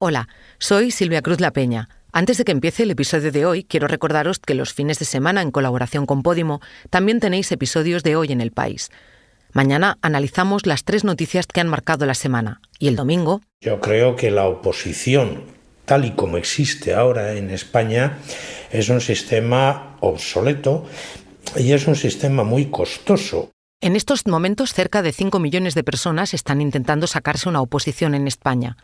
Hola, soy Silvia Cruz La Peña. Antes de que empiece el episodio de hoy, quiero recordaros que los fines de semana, en colaboración con Podimo, también tenéis episodios de Hoy en el País. Mañana analizamos las 3 noticias que han marcado la semana. Y el domingo... Yo creo que la oposición, tal y como existe ahora en España, es un sistema obsoleto y es un sistema muy costoso. En estos momentos, cerca de 5 millones de personas están intentando sacarse una oposición en España.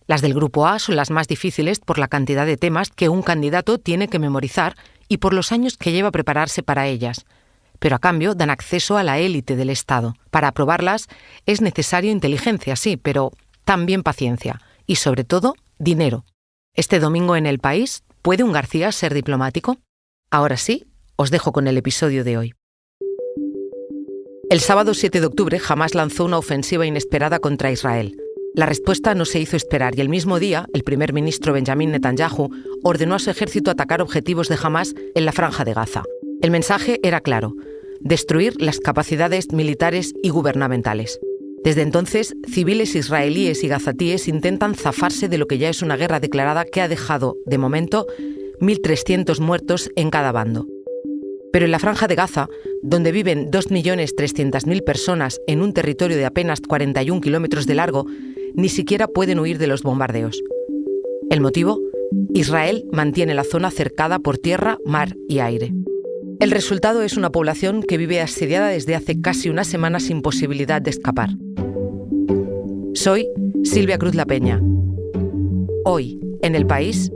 Las del Grupo A son las más difíciles por la cantidad de temas que un candidato tiene que memorizar y por los años que lleva a prepararse para ellas. Pero a cambio dan acceso a la élite del Estado. Para aprobarlas es necesario inteligencia, sí, pero también paciencia y, sobre todo, dinero. Este domingo en El País, ¿puede un García ser diplomático? Ahora sí, os dejo con el episodio de hoy. El sábado 7 de octubre, Hamás lanzó una ofensiva inesperada contra Israel. La respuesta no se hizo esperar y el mismo día, el primer ministro Benjamín Netanyahu ordenó a su ejército atacar objetivos de Hamás en la Franja de Gaza. El mensaje era claro: destruir las capacidades militares y gubernamentales. Desde entonces, civiles israelíes y gazatíes intentan zafarse de lo que ya es una guerra declarada que ha dejado, de momento, 1.300 muertos en cada bando. Pero en la Franja de Gaza, donde viven 2.300.000 personas en un territorio de apenas 41 kilómetros de largo, ni siquiera pueden huir de los bombardeos. ¿El motivo? Israel mantiene la zona cercada por tierra, mar y aire. El resultado es una población que vive asediada desde hace casi una semana sin posibilidad de escapar. Soy Silvia Cruz La Peña. Hoy, en El País,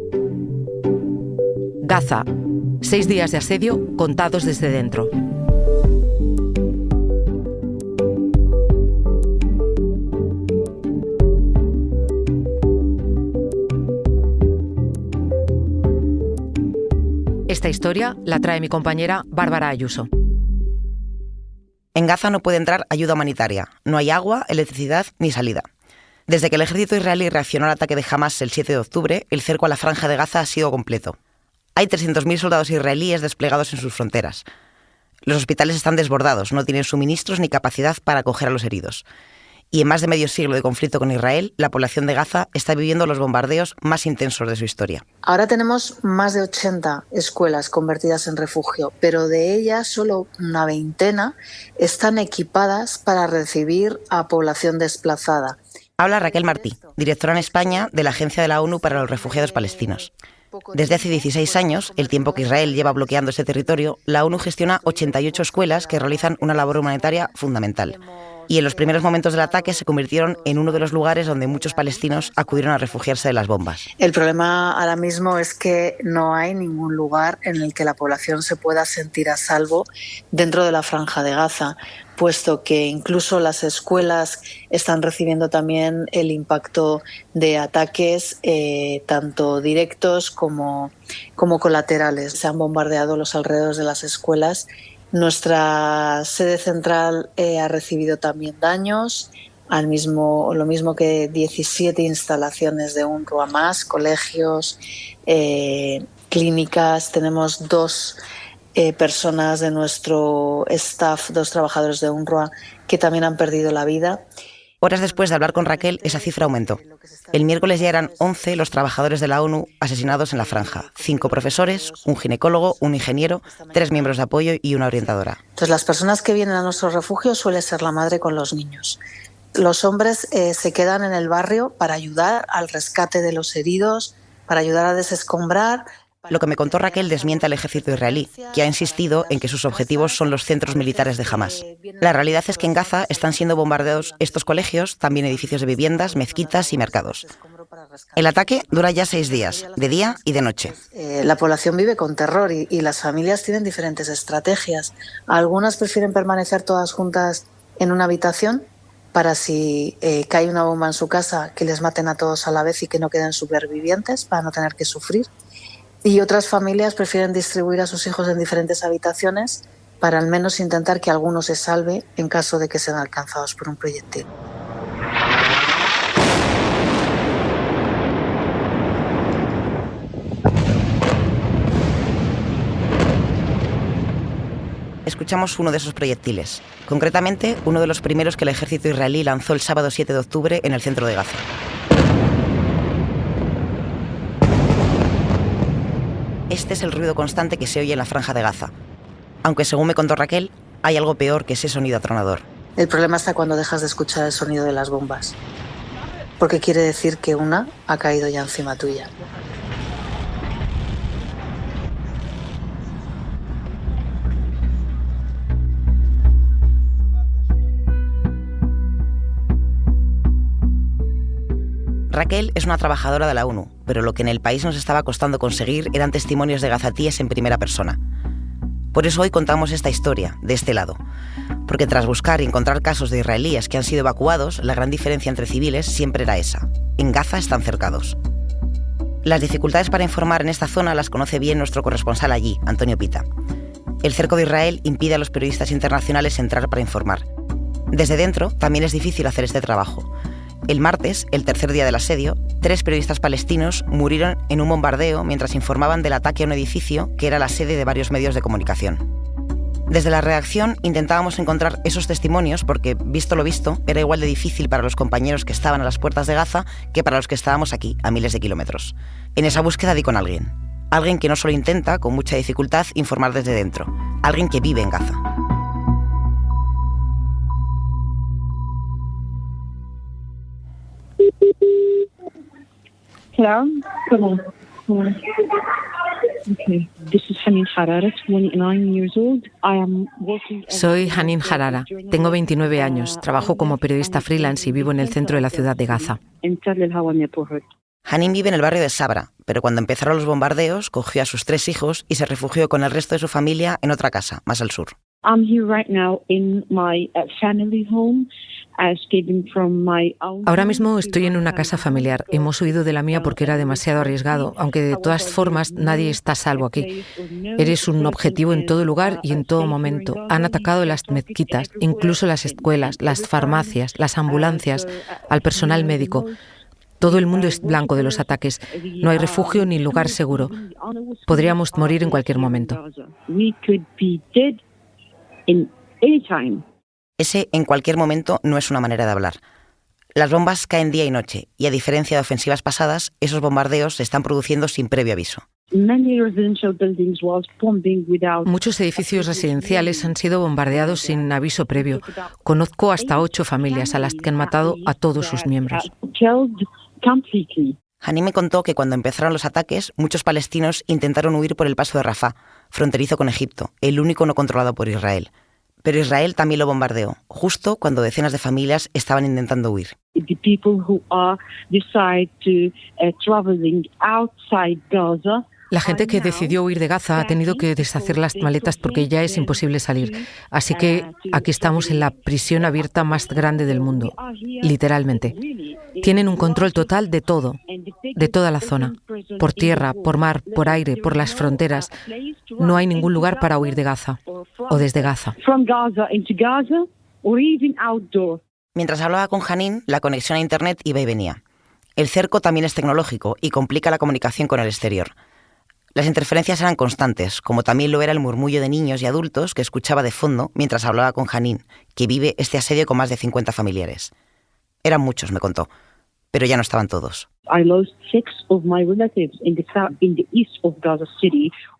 Gaza, 6 días de asedio contados desde dentro. Esta historia la trae mi compañera Bárbara Ayuso. En Gaza no puede entrar ayuda humanitaria. No hay agua, electricidad ni salida. Desde que el ejército israelí reaccionó al ataque de Hamás el 7 de octubre, el cerco a la Franja de Gaza ha sido completo. Hay 300.000 soldados israelíes desplegados en sus fronteras. Los hospitales están desbordados, no tienen suministros ni capacidad para acoger a los heridos. Y en más de medio siglo de conflicto con Israel, la población de Gaza está viviendo los bombardeos más intensos de su historia. Ahora tenemos más de 80 escuelas convertidas en refugio, pero de ellas solo una veintena están equipadas para recibir a población desplazada. Habla Raquel Martí, directora en España de la Agencia de la ONU para los Refugiados Palestinos. Desde hace 16 años, el tiempo que Israel lleva bloqueando este territorio, la ONU gestiona 88 escuelas que realizan una labor humanitaria fundamental. Y en los primeros momentos del ataque se convirtieron en uno de los lugares donde muchos palestinos acudieron a refugiarse de las bombas. El problema ahora mismo es que no hay ningún lugar en el que la población se pueda sentir a salvo dentro de la Franja de Gaza, puesto que incluso las escuelas están recibiendo también el impacto de ataques tanto directos como colaterales. Se han bombardeado los alrededores de las escuelas. Nuestra sede central ha recibido también daños, lo mismo que 17 instalaciones de UNRWA más, colegios, clínicas. Tenemos 2 personas de nuestro staff, 2 trabajadores de UNRWA que también han perdido la vida. Horas después de hablar con Raquel, esa cifra aumentó. El miércoles ya eran 11 los trabajadores de la ONU asesinados en la franja. 5 profesores, un ginecólogo, un ingeniero, 3 miembros de apoyo y una orientadora. Entonces, las personas que vienen a nuestro refugio suele ser la madre con los niños. Los hombres se quedan en el barrio para ayudar al rescate de los heridos, para ayudar a desescombrar. Lo que me contó Raquel desmiente al ejército israelí, que ha insistido en que sus objetivos son los centros militares de Hamás. La realidad es que en Gaza están siendo bombardeados estos colegios, también edificios de viviendas, mezquitas y mercados. El ataque dura ya 6 días, de día y de noche. La población vive con terror y las familias tienen diferentes estrategias. Algunas prefieren permanecer todas juntas en una habitación para si cae una bomba en su casa, que les maten a todos a la vez y que no queden supervivientes para no tener que sufrir. Y otras familias prefieren distribuir a sus hijos en diferentes habitaciones para al menos intentar que alguno se salve en caso de que sean alcanzados por un proyectil. Escuchamos uno de esos proyectiles, concretamente uno de los primeros que el ejército israelí lanzó el sábado 7 de octubre en el centro de Gaza. este es el ruido constante que se oye en la Franja de Gaza. Aunque según me contó Raquel, hay algo peor que ese sonido atronador. El problema está cuando dejas de escuchar el sonido de las bombas, porque quiere decir que una ha caído ya encima tuya. Raquel es una trabajadora de la ONU, pero lo que en el país nos estaba costando conseguir eran testimonios de gazatíes en primera persona. Por eso hoy contamos esta historia, de este lado. Porque tras buscar y encontrar casos de israelíes que han sido evacuados, la gran diferencia entre civiles siempre era esa. En Gaza están cercados. Las dificultades para informar en esta zona las conoce bien nuestro corresponsal allí, Antonio Pita. El cerco de Israel impide a los periodistas internacionales entrar para informar. Desde dentro también es difícil hacer este trabajo. El martes, el tercer día del asedio, 3 periodistas palestinos murieron en un bombardeo mientras informaban del ataque a un edificio que era la sede de varios medios de comunicación. Desde la redacción intentábamos encontrar esos testimonios porque, visto lo visto, era igual de difícil para los compañeros que estaban a las puertas de Gaza que para los que estábamos aquí, a miles de kilómetros. En esa búsqueda di con alguien. Alguien que no solo intenta, con mucha dificultad, informar desde dentro. Alguien que vive en Gaza. Hello? Come on. Okay. This is Hanin Harara, 29 years old. I am working. Soy Hanin Harara, tengo 29 años, trabajo como periodista freelance y vivo en el centro de la ciudad de Gaza. Hanin vive en el barrio de Sabra, pero cuando empezaron los bombardeos cogió a sus 3 hijos y se refugió con el resto de su familia en otra casa, más al sur. I'm here right now in my family home. Ahora mismo estoy en una casa familiar. Hemos huido de la mía porque era demasiado arriesgado, aunque de todas formas nadie está a salvo aquí. Eres un objetivo en todo lugar y en todo momento. Han atacado las mezquitas, incluso las escuelas, las farmacias, las ambulancias, al personal médico. Todo el mundo es blanco de los ataques. No hay refugio ni lugar seguro. Podríamos morir en cualquier momento. Ese en cualquier momento no es una manera de hablar. Las bombas caen día y noche, y a diferencia de ofensivas pasadas, esos bombardeos se están produciendo sin previo aviso. Muchos edificios residenciales han sido bombardeados sin aviso previo. Conozco hasta 8 familias a las que han matado a todos sus miembros. Hanin me contó que cuando empezaron los ataques, muchos palestinos intentaron huir por el paso de Rafah, fronterizo con Egipto, el único no controlado por Israel. Pero Israel también lo bombardeó, justo cuando decenas de familias estaban intentando huir. La gente que decidió huir de Gaza ha tenido que deshacer las maletas porque ya es imposible salir. Así que aquí estamos en la prisión abierta más grande del mundo, literalmente. Tienen un control total de todo, de toda la zona. Por tierra, por mar, por aire, por las fronteras. No hay ningún lugar para huir de Gaza o desde Gaza. Mientras hablaba con Hanin, la conexión a Internet iba y venía. El cerco también es tecnológico y complica la comunicación con el exterior. Las interferencias eran constantes, como también lo era el murmullo de niños y adultos que escuchaba de fondo mientras hablaba con Hanin, que vive este asedio con más de 50 familiares. Eran muchos, me contó, pero ya no estaban todos.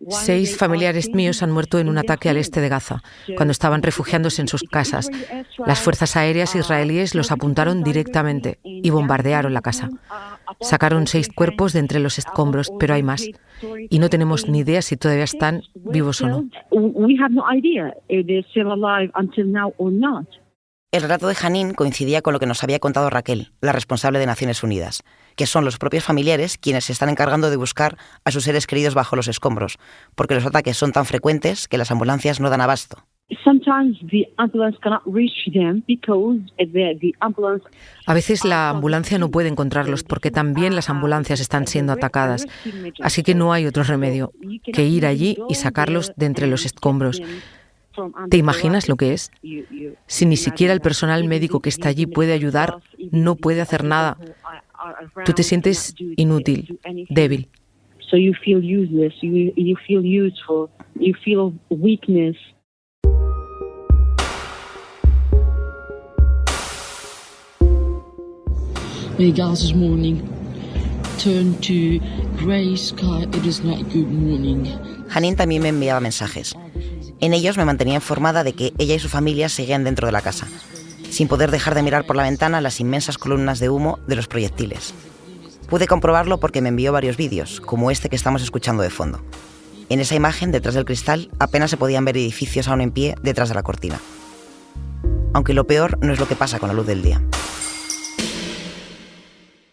6 familiares míos han muerto en un ataque al este de Gaza, cuando estaban refugiándose en sus casas. Las fuerzas aéreas israelíes los apuntaron directamente y bombardearon la casa. Sacaron 6 cuerpos de entre los escombros, pero hay más. Y no tenemos ni idea si todavía están vivos o no. El relato de Hanin coincidía con lo que nos había contado Raquel, la responsable de Naciones Unidas, que son los propios familiares quienes se están encargando de buscar a sus seres queridos bajo los escombros, porque los ataques son tan frecuentes que las ambulancias no dan abasto. A veces la ambulancia no puede encontrarlos porque también las ambulancias están siendo atacadas. Así que no hay otro remedio que ir allí y sacarlos de entre los escombros. ¿Te imaginas lo que es? Si ni siquiera el personal médico que está allí puede ayudar, no puede hacer nada. Tú te sientes inútil, débil. Gaza's morning. turn to grey sky. It is not good morning. Janine también me enviaba mensajes. En ellos me mantenía informada de que ella y su familia seguían dentro de la casa, sin poder dejar de mirar por la ventana las inmensas columnas de humo de los proyectiles. Pude comprobarlo porque me envió varios vídeos, como este que estamos escuchando de fondo. En esa imagen, detrás del cristal, apenas se podían ver edificios aún en pie detrás de la cortina. Aunque lo peor no es lo que pasa con la luz del día.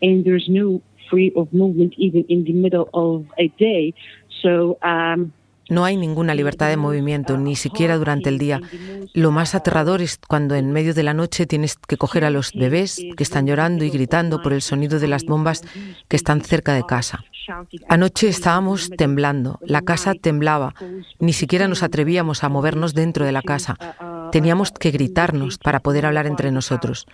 And there's no free of movement even in the middle of a day. So, No hay ninguna libertad de movimiento, ni siquiera durante el día. Lo más aterrador es cuando en medio de la noche tienes que coger a los bebés que están llorando y gritando por el sonido de las bombas que están cerca de casa. Anoche estábamos temblando, la casa temblaba, ni siquiera nos atrevíamos a movernos dentro de la casa. Teníamos que gritarnos para poder hablar entre nosotros.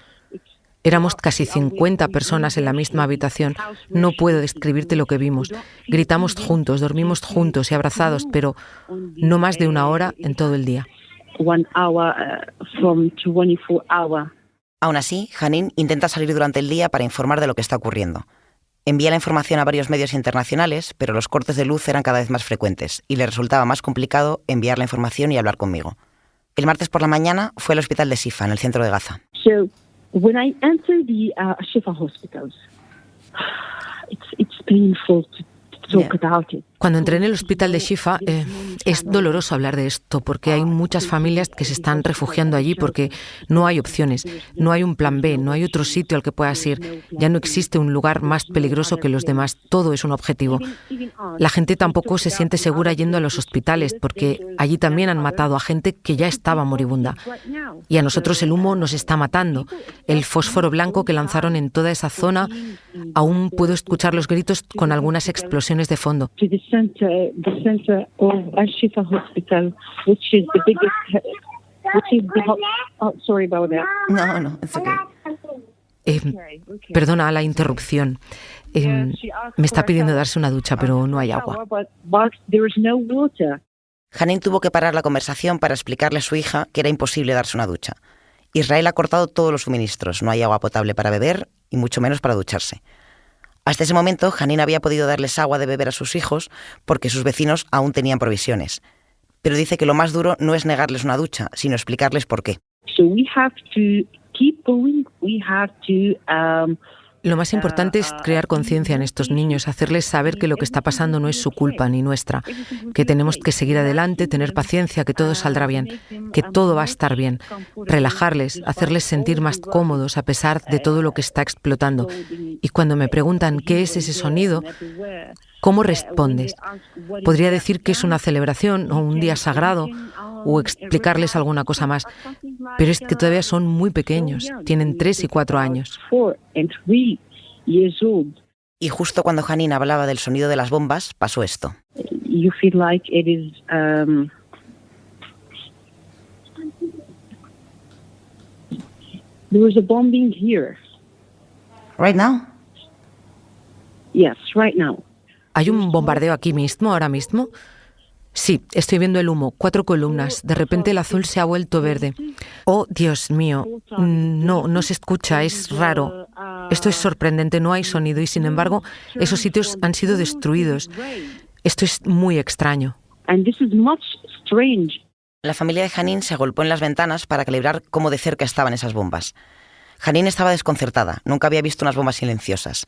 Éramos casi 50 personas en la misma habitación. No puedo describirte lo que vimos. Gritamos juntos, dormimos juntos y abrazados, pero no más de 1 hora en todo el día. 1 hour from 24 hours. Aún así, Janine intenta salir durante el día para informar de lo que está ocurriendo. Envía la información a varios medios internacionales, pero los cortes de luz eran cada vez más frecuentes y le resultaba más complicado enviar la información y hablar conmigo. El martes por la mañana fue al hospital de Shifa, en el centro de Gaza. So when I enter the Shifa hospitals, it's painful to talk about it. Cuando entré en el hospital de Shifa, es doloroso hablar de esto porque hay muchas familias que se están refugiando allí porque no hay opciones, no hay un plan B, no hay otro sitio al que puedas ir. Ya no existe un lugar más peligroso que los demás, todo es un objetivo. La gente tampoco se siente segura yendo a los hospitales porque allí también han matado a gente que ya estaba moribunda. Y a nosotros el humo nos está matando. El fósforo blanco que lanzaron en toda esa zona, aún puedo escuchar los gritos con algunas explosiones de fondo. The center of Shifa Hospital, which is the biggest, sorry about that. No, it's okay. Perdona la interrupción. Me está pidiendo darse una ducha, pero no hay agua. But there is no water. Janine tuvo que parar la conversación para explicarle a su hija que era imposible darse una ducha. Israel ha cortado todos los suministros, no hay agua potable para beber y mucho menos para ducharse. Hasta ese momento, Janine había podido darles agua de beber a sus hijos porque sus vecinos aún tenían provisiones. Pero dice que lo más duro no es negarles una ducha, sino explicarles por qué. So we have to keep going. We have to Lo más importante es crear conciencia en estos niños, hacerles saber que lo que está pasando no es su culpa ni nuestra, que tenemos que seguir adelante, tener paciencia, que todo saldrá bien, que todo va a estar bien, relajarles, hacerles sentir más cómodos a pesar de todo lo que está explotando. Y cuando me preguntan qué es ese sonido, ¿cómo respondes? Podría decir que es una celebración o un día sagrado o explicarles alguna cosa más, pero es que todavía son muy pequeños, tienen 3 y 4 años. Y justo cuando Janine hablaba del sonido de las bombas, pasó esto. You feel like it is there was a bombing here. Right now? Yes, right now. ¿Hay un bombardeo aquí mismo, ahora mismo? Sí, estoy viendo el humo, 4 columnas. De repente el azul se ha vuelto verde. Oh, Dios mío. No se escucha, es raro. Esto es sorprendente, no hay sonido y sin embargo esos sitios han sido destruidos. Esto es muy extraño. And this is much strange. La familia de Janine se agolpó en las ventanas para calibrar cómo de cerca estaban esas bombas. Janine estaba desconcertada, nunca había visto unas bombas silenciosas.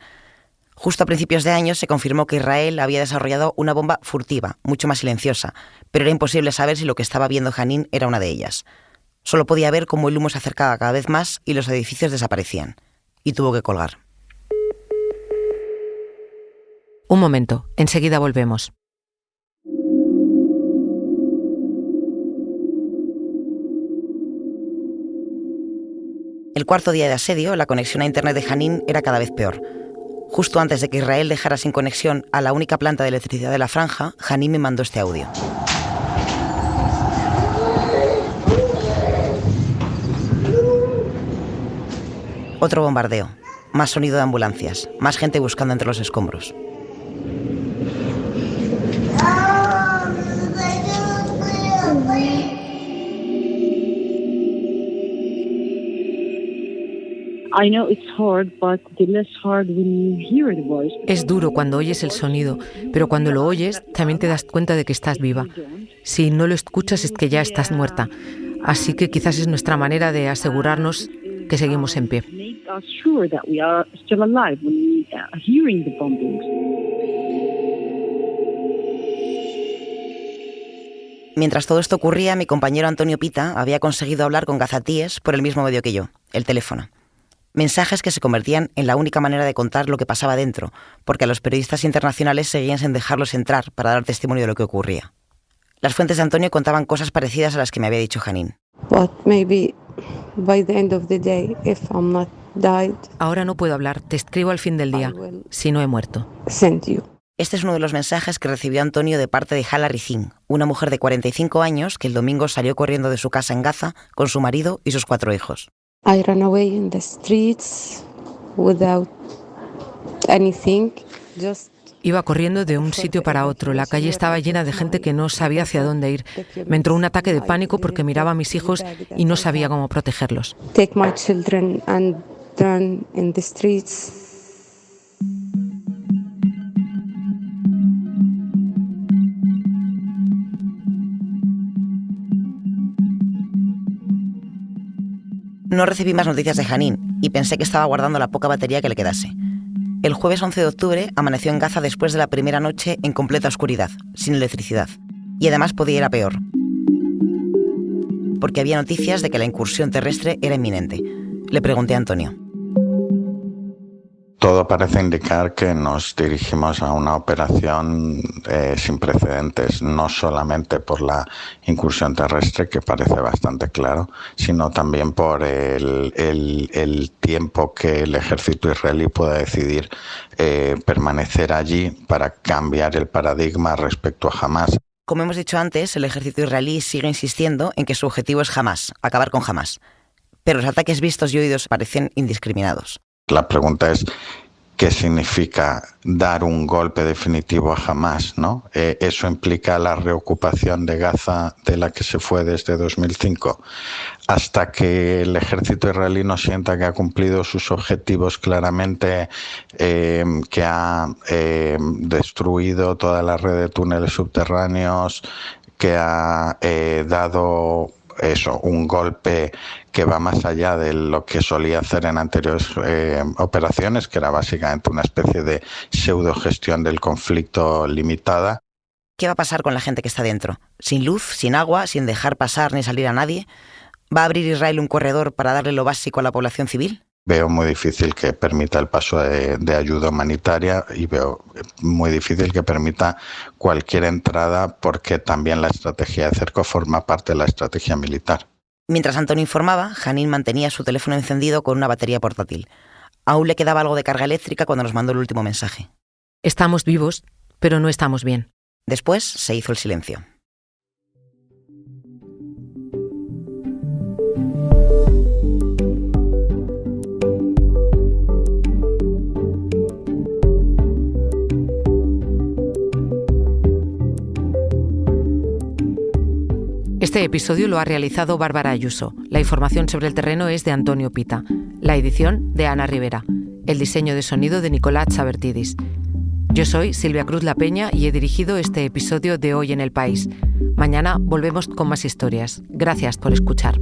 Justo a principios de año se confirmó que Israel había desarrollado una bomba furtiva, mucho más silenciosa, pero era imposible saber si lo que estaba viendo Janine era una de ellas. Solo podía ver cómo el humo se acercaba cada vez más y los edificios desaparecían. Y tuvo que colgar. Un momento, enseguida volvemos. El cuarto día de asedio, la conexión a internet de Janine era cada vez peor. Justo antes de que Israel dejara sin conexión a la única planta de electricidad de la franja, Janine me mandó este audio. Otro bombardeo, más sonido de ambulancias, más gente buscando entre los escombros. Es duro cuando oyes el sonido, pero cuando lo oyes también te das cuenta de que estás viva. Si no lo escuchas es que ya estás muerta. Así que quizás es nuestra manera de asegurarnos que seguimos en pie. Mientras todo esto ocurría, mi compañero Antonio Pita había conseguido hablar con gazatíes por el mismo medio que yo, el teléfono. Mensajes que se convertían en la única manera de contar lo que pasaba dentro, porque a los periodistas internacionales seguían sin dejarlos entrar para dar testimonio de lo que ocurría. Las fuentes de Antonio contaban cosas parecidas a las que me había dicho Janine. Ahora no puedo hablar, te escribo al fin del día, si no he muerto. Este es uno de los mensajes que recibió Antonio de parte de Hala Rizin, una mujer de 45 años que el domingo salió corriendo de su casa en Gaza con su marido y sus 4 hijos. I ran away in the streets without anything, just... Iba corriendo de un sitio para otro. La calle estaba llena de gente que no sabía hacia dónde ir. Me entró un ataque de pánico porque miraba a mis hijos y no sabía cómo protegerlos. Take my children and run in the streets. No recibí más noticias de Janine y pensé que estaba guardando la poca batería que le quedase. El jueves 11 de octubre amaneció en Gaza después de la primera noche en completa oscuridad, sin electricidad. Y además podía ir a peor, porque había noticias de que la incursión terrestre era inminente. Le pregunté a Antonio. Todo parece indicar que nos dirigimos a una operación sin precedentes, no solamente por la incursión terrestre, que parece bastante claro, sino también por el tiempo que el ejército israelí pueda decidir permanecer allí para cambiar el paradigma respecto a Hamás. Como hemos dicho antes, el ejército israelí sigue insistiendo en que su objetivo es Hamás, acabar con Hamás. Pero los ataques vistos y oídos parecen indiscriminados. La pregunta es, ¿qué significa dar un golpe definitivo a Hamás, ¿no? ¿Eso implica la reocupación de Gaza de la que se fue desde 2005? Hasta que el ejército israelí no sienta que ha cumplido sus objetivos claramente, que ha destruido toda la red de túneles subterráneos, que ha dado... un golpe que va más allá de lo que solía hacer en anteriores operaciones, que era básicamente una especie de pseudogestión del conflicto limitada. ¿Qué va a pasar con la gente que está dentro? ¿Sin luz, sin agua, sin dejar pasar ni salir a nadie? ¿Va a abrir Israel un corredor para darle lo básico a la población civil? Veo muy difícil que permita el paso de ayuda humanitaria y veo muy difícil que permita cualquier entrada, porque también la estrategia de cerco forma parte de la estrategia militar. Mientras Antonio informaba, Janine mantenía su teléfono encendido con una batería portátil. Aún le quedaba algo de carga eléctrica cuando nos mandó el último mensaje. Estamos vivos, pero no estamos bien. Después se hizo el silencio. Este episodio lo ha realizado Bárbara Ayuso. La información sobre el terreno es de Antonio Pita. La edición de Ana Rivera. El diseño de sonido de Nicolás Chabertidis. Yo soy Silvia Cruz La Peña y he dirigido este episodio de Hoy en el País. Mañana volvemos con más historias. Gracias por escuchar.